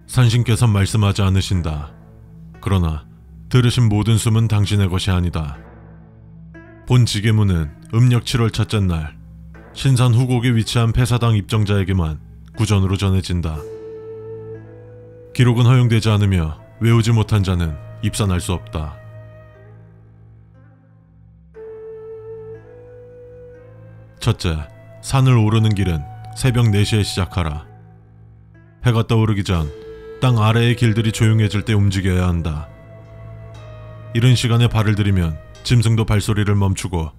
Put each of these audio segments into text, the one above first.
산신께서 말씀하지 않으신다. 그러나 들으신 모든 숨은 당신의 것이 아니다. 본 지계문은 음력 7월 첫째 날 신산 후곡에 위치한 폐사당 입정자에게만 구전으로 전해진다. 기록은 허용되지 않으며 외우지 못한 자는 입산할 수 없다. 첫째, 산을 오르는 길은 새벽 4시에 시작하라. 해가 떠오르기 전 땅 아래의 길들이 조용해질 때 움직여야 한다. 이른 시간에 발을 들이면 짐승도 발소리를 멈추고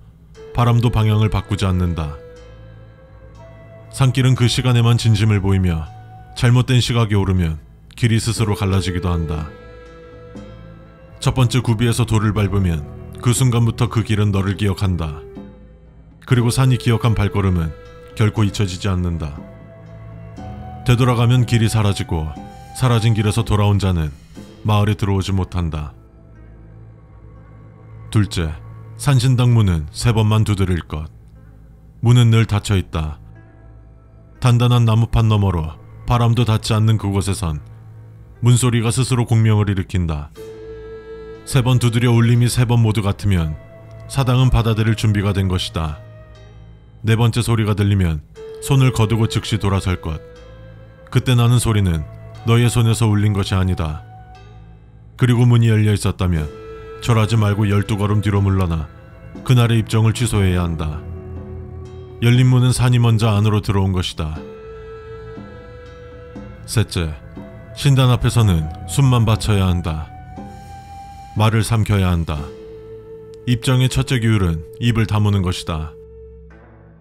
바람도 방향을 바꾸지 않는다. 산길은 그 시간에만 진심을 보이며 잘못된 시각이 오르면 길이 스스로 갈라지기도 한다. 첫 번째 구비에서 돌을 밟으면 그 순간부터 그 길은 너를 기억한다. 그리고 산이 기억한 발걸음은 결코 잊혀지지 않는다. 되돌아가면 길이 사라지고 사라진 길에서 돌아온 자는 마을에 들어오지 못한다. 둘째, 산신당 문은 3번만 두드릴 것. 문은 늘 닫혀있다. 단단한 나무판 너머로 바람도 닿지 않는 그곳에선 문소리가 스스로 공명을 일으킨다. 3번 두드려 울림이 3번 모두 같으면 사당은 받아들일 준비가 된 것이다. 4번째 소리가 들리면 손을 거두고 즉시 돌아설 것. 그때 나는 소리는 너의 손에서 울린 것이 아니다. 그리고 문이 열려 있었다면 절하지 말고 12걸음 뒤로 물러나 그날의 입정을 취소해야 한다. 열린 문은 산이 먼저 안으로 들어온 것이다. 셋째, 신단 앞에서는 숨만 바쳐야 한다. 말을 삼켜야 한다. 입정의 첫째 규율은 입을 다무는 것이다.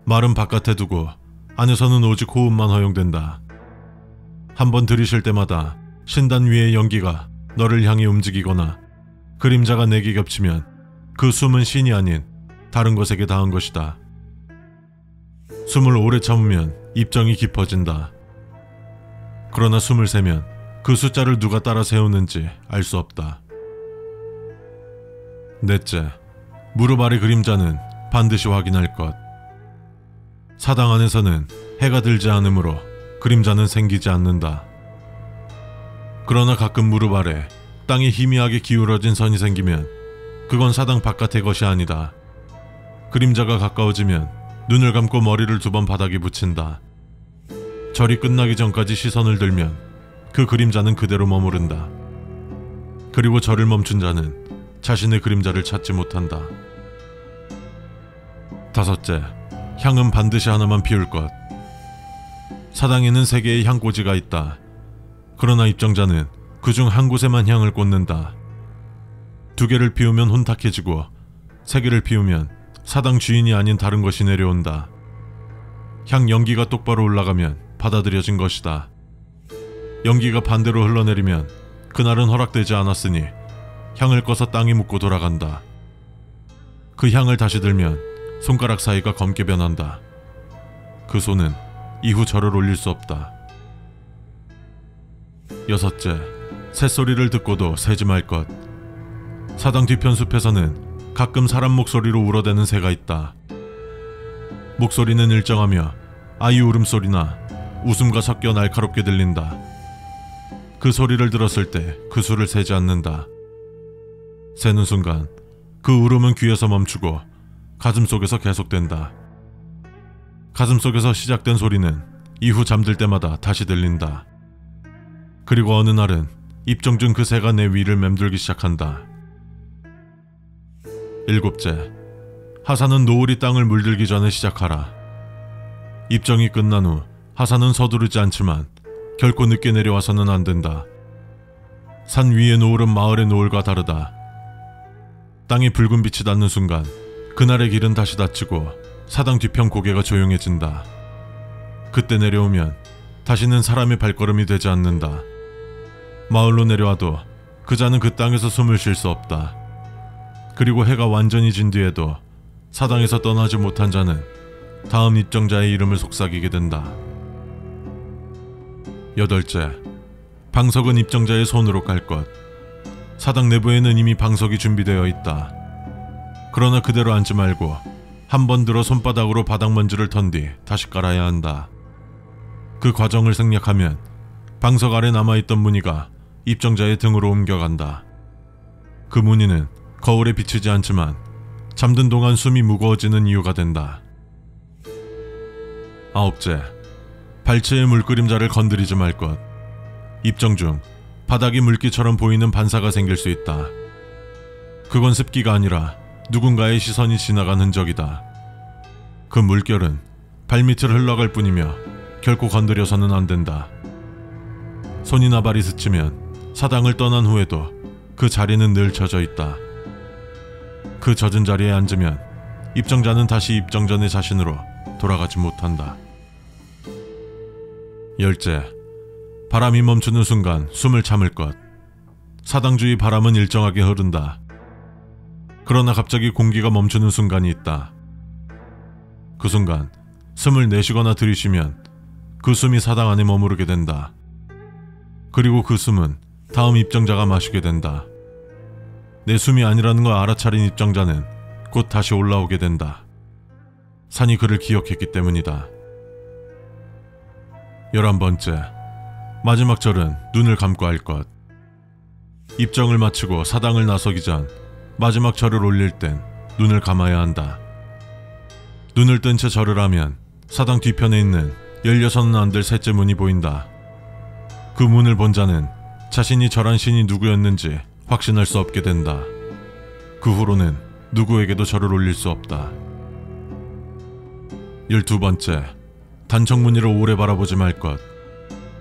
말은 바깥에 두고 안에서는 오직 호흡만 허용된다. 한번 들이쉴 때마다 신단 위의 연기가 너를 향해 움직이거나 그림자가 내게 겹치면 그 숨은 신이 아닌 다른 것에게 닿은 것이다. 숨을 오래 참으면 입정이 깊어진다. 그러나 숨을 세면 그 숫자를 누가 따라 세우는지 알 수 없다. 넷째, 무릎 아래 그림자는 반드시 확인할 것. 사당 안에서는 해가 들지 않으므로 그림자는 생기지 않는다. 그러나 가끔 무릎 아래 땅이 희미하게 기울어진 선이 생기면 그건 사당 바깥의 것이 아니다. 그림자가 가까워지면 눈을 감고 머리를 2번 바닥에 붙인다. 절이 끝나기 전까지 시선을 들면 그 그림자는 그대로 머무른다. 그리고 절을 멈춘 자는 자신의 그림자를 찾지 못한다. 다섯째, 향은 반드시 하나만 피울 것. 사당에는 3개의 향꽂이가 있다. 그러나 입정자는 그중 한 곳에만 향을 꽂는다. 2개를 피우면 혼탁해지고 3개를 피우면 사당 주인이 아닌 다른 것이 내려온다. 향 연기가 똑바로 올라가면 받아들여진 것이다. 연기가 반대로 흘러내리면 그날은 허락되지 않았으니 향을 꺼서 땅에 묻고 돌아간다. 그 향을 다시 들면 손가락 사이가 검게 변한다. 그 손은 이후 절을 올릴 수 없다. 여섯째, 새소리를 듣고도 새지 말 것. 사당 뒤편 숲에서는 가끔 사람 목소리로 울어대는 새가 있다. 목소리는 일정하며 아이 울음소리나 웃음과 섞여 날카롭게 들린다. 그 소리를 들었을 때 그 수를 세지 않는다. 세는 순간 그 울음은 귀에서 멈추고 가슴 속에서 계속된다. 가슴 속에서 시작된 소리는 이후 잠들 때마다 다시 들린다. 그리고 어느 날은 입정 중 그 새가 내 위를 맴돌기 시작한다. 일곱째, 하산은 노을이 땅을 물들기 전에 시작하라. 입정이 끝난 후 하산은 서두르지 않지만 결코 늦게 내려와서는 안 된다. 산 위의 노을은 마을의 노을과 다르다. 땅에 붉은 빛이 닿는 순간 그날의 길은 다시 닫히고 사당 뒤편 고개가 조용해진다. 그때 내려오면 다시는 사람의 발걸음이 되지 않는다. 마을로 내려와도 그자는 그 땅에서 숨을 쉴 수 없다. 그리고 해가 완전히 진 뒤에도 사당에서 떠나지 못한 자는 다음 입정자의 이름을 속삭이게 된다. 여덟째, 방석은 입정자의 손으로 깔 것. 사당 내부에는 이미 방석이 준비되어 있다. 그러나 그대로 앉지 말고 한 번 들어 손바닥으로 바닥 먼지를 턴 뒤 다시 깔아야 한다. 그 과정을 생략하면 방석 아래 남아있던 무늬가 입정자의 등으로 옮겨간다. 그 무늬는 거울에 비치지 않지만 잠든 동안 숨이 무거워지는 이유가 된다. 9째, 발치의 물그림자를 건드리지 말 것. 입정 중 바닥이 물기처럼 보이는 반사가 생길 수 있다. 그건 습기가 아니라 누군가의 시선이 지나간 흔적이다. 그 물결은 발밑을 흘러갈 뿐이며 결코 건드려서는 안 된다. 손이나 발이 스치면 사당을 떠난 후에도 그 자리는 늘 젖어 있다. 그 젖은 자리에 앉으면 입정자는 다시 입정 전의 자신으로 돌아가지 못한다. 10째, 바람이 멈추는 순간 숨을 참을 것. 사당 주위 바람은 일정하게 흐른다. 그러나 갑자기 공기가 멈추는 순간이 있다. 그 순간 숨을 내쉬거나 들이쉬면 그 숨이 사당 안에 머무르게 된다. 그리고 그 숨은 다음 입정자가 마시게 된다. 내 숨이 아니라는 걸 알아차린 입정자는 곧 다시 올라오게 된다. 산이 그를 기억했기 때문이다. 11번째, 마지막 절은 눈을 감고 할 것. 입정을 마치고 사당을 나서기 전 마지막 절을 올릴 땐 눈을 감아야 한다. 눈을 뜬 채 절을 하면 사당 뒤편에 있는 열려서는 안 될 셋째 문이 보인다. 그 문을 본 자는 자신이 절한 신이 누구였는지 확신할 수 없게 된다. 그 후로는 누구에게도 절을 올릴 수 없다. 12번째, 단청무늬를 오래 바라보지 말 것.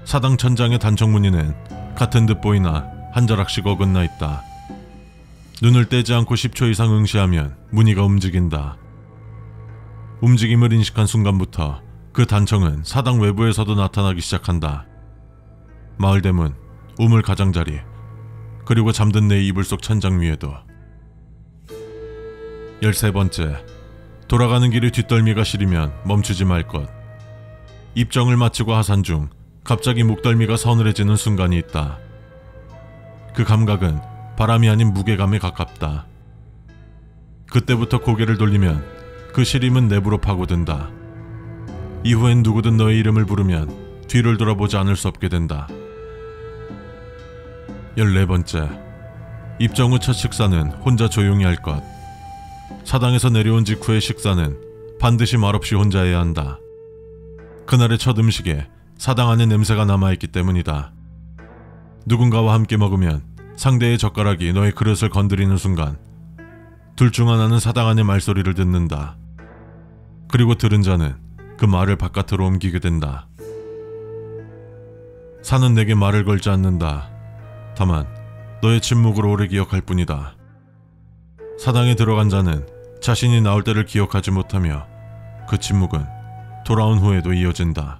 사당 천장의 단청무늬는 같은 듯 보이나 한 자락씩 어긋나 있다. 눈을 떼지 않고 10초 이상 응시하면 무늬가 움직인다. 움직임을 인식한 순간부터 그 단청은 사당 외부에서도 나타나기 시작한다. 마을 대문, 우물 가장자리, 그리고 잠든 내 이불 속 천장 위에도. 13번째, 돌아가는 길에 뒷덜미가 시리면 멈추지 말 것. 입정을 마치고 하산 중 갑자기 목덜미가 서늘해지는 순간이 있다. 그 감각은 바람이 아닌 무게감에 가깝다. 그때부터 고개를 돌리면 그 시림은 내부로 파고든다. 이후엔 누구든 너의 이름을 부르면 뒤를 돌아보지 않을 수 없게 된다. 14번째, 입정 후 첫 식사는 혼자 조용히 할 것. 사당에서 내려온 직후의 식사는 반드시 말없이 혼자 해야 한다. 그날의 첫 음식에 사당 안에 냄새가 남아있기 때문이다. 누군가와 함께 먹으면 상대의 젓가락이 너의 그릇을 건드리는 순간 둘 중 하나는 사당 안의 말소리를 듣는다. 그리고 들은 자는 그 말을 바깥으로 옮기게 된다. 산은 내게 말을 걸지 않는다. 다만 너의 침묵을 오래 기억할 뿐이다. 사당에 들어간 자는 자신이 나올 때를 기억하지 못하며 그 침묵은 돌아온 후에도 이어진다.